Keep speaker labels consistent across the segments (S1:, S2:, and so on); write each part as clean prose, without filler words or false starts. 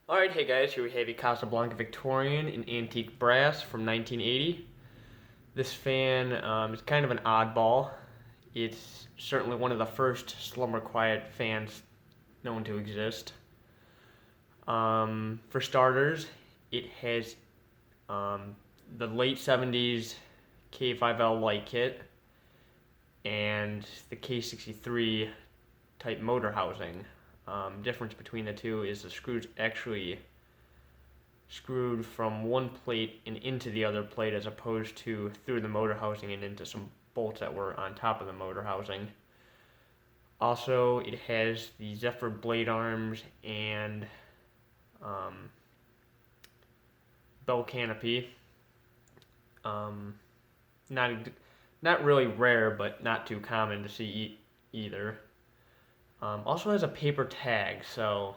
S1: Alright, hey guys, here we have a Casablanca Victorian in antique brass from 1980. This fan is kind of an oddball. It's certainly one of the first Slumber Quiet fans known to exist. For starters, it has the late 70s K5L light kit and the K63 type motor housing. Difference between the two is the screws actually screwed from one plate and into the other plate as opposed to through the motor housing and into some bolts that were on top of the motor housing. Also, it has the Zephyr blade arms and bell canopy. Not not really rare, but not too common to see either. Also has a paper tag, so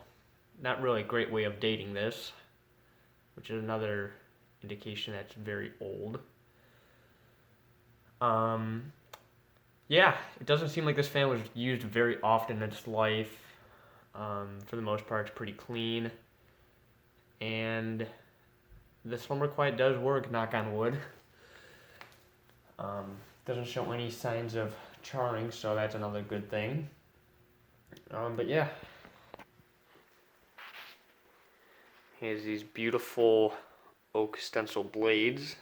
S1: not really a great way of dating this, which is another indication that's very old. Um, yeah, it doesn't seem like this fan was used very often in its life. For the most part, it's pretty clean, and the Slumber Quiet does work, knock on wood. Doesn't show any signs of charring, so that's another good thing. But yeah, has these beautiful oak stencil blades.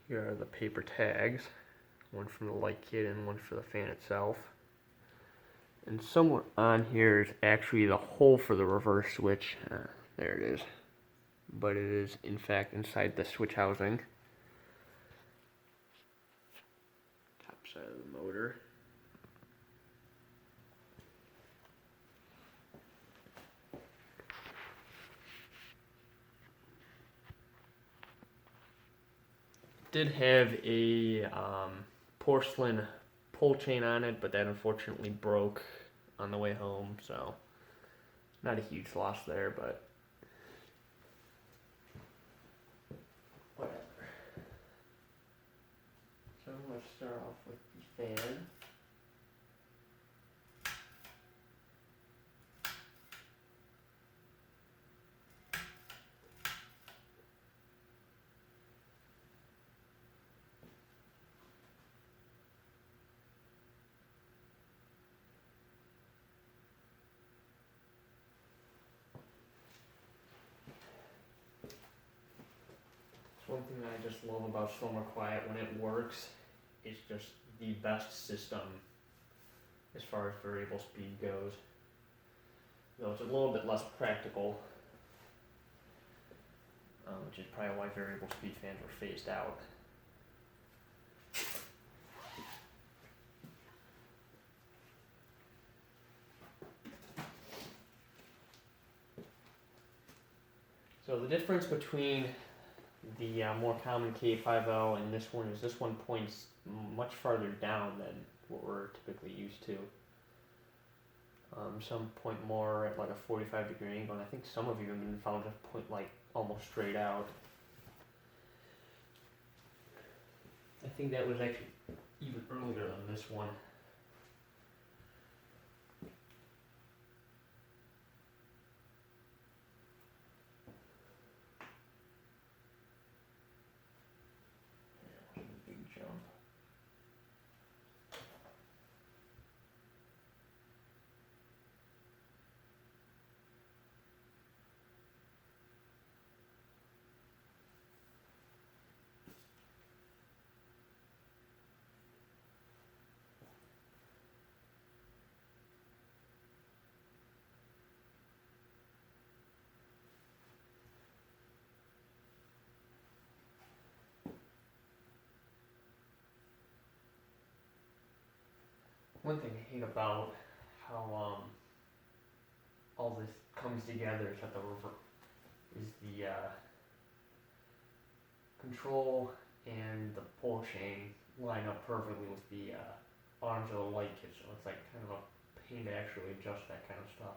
S1: Here are the paper tags, one from the light kit and one for the fan itself. And somewhere on here is actually the hole for the reverse switch. There it is. But it is in fact inside the switch housing. Top side of the motor. Did have a porcelain pull chain on it, but that unfortunately broke on the way home, so not a huge loss there, but whatever. So let's start off with the fan. One thing that I just love about Slumber Quiet, when it works, it's just the best system as far as variable speed goes. Though it's a little bit less practical, which is probably why variable speed fans were phased out. So the difference between the more common K5L and this one is this one points much farther down than what we're typically used to. Some point more at like a 45-degree angle, and I think some of you have even found a point like almost straight out. I think that was actually even earlier than this one. Yeah, big jump. One thing I hate about how all this comes together is that the control and the pull chain line up perfectly with the arms of the light kit, so it's like kind of a pain to actually adjust that kind of stuff.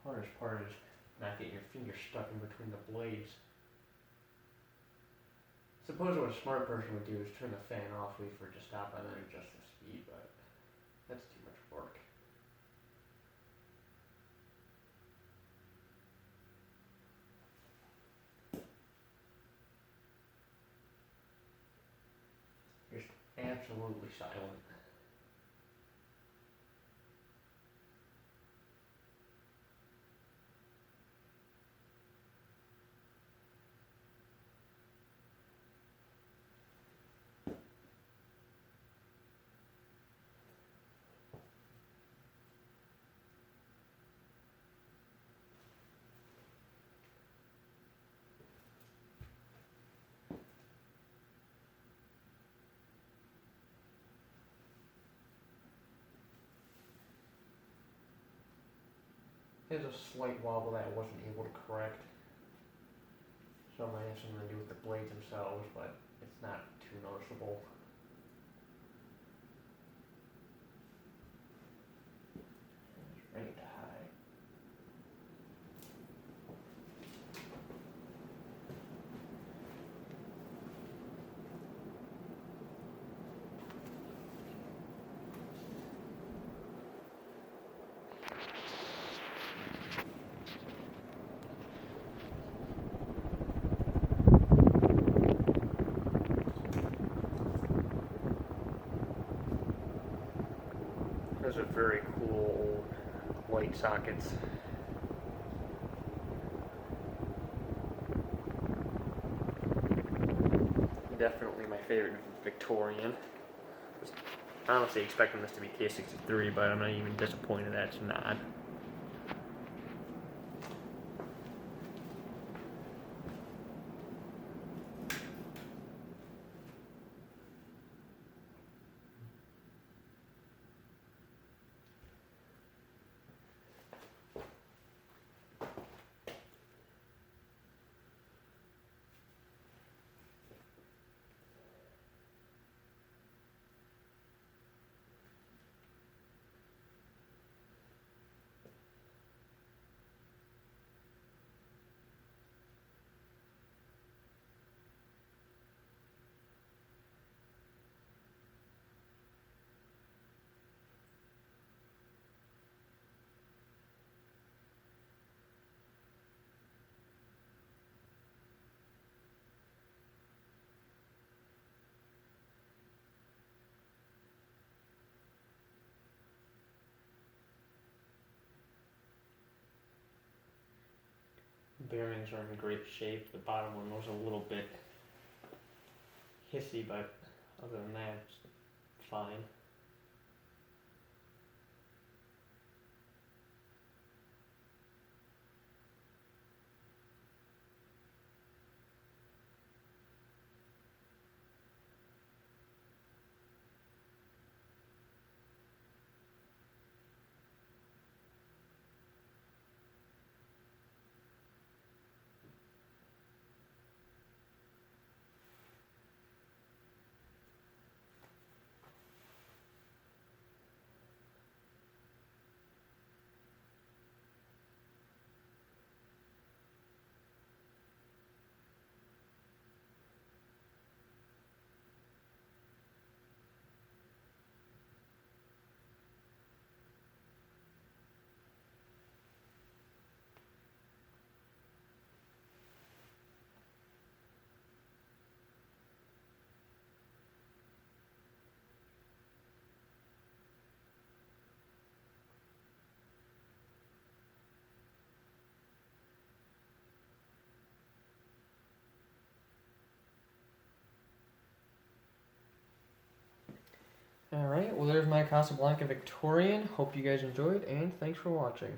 S1: hardest part is not getting your finger stuck in between the blades. Suppose what a smart person would do is turn the fan off, wait for it to stop, and then adjust the speed, but that's too much work. Just absolutely silent. There's a slight wobble that I wasn't able to correct. So I might have something to do with the blades themselves, but it's not too noticeable. Ready to high. Those are very cool old light sockets. Definitely my favorite Victorian. I was honestly expecting this to be K63, but I'm not even disappointed that it's not. Bearings are in great shape. The bottom one was a little bit hissy, but other than that, it's fine. Alright, well there's my Casablanca Victorian. Hope you guys enjoyed, and thanks for watching.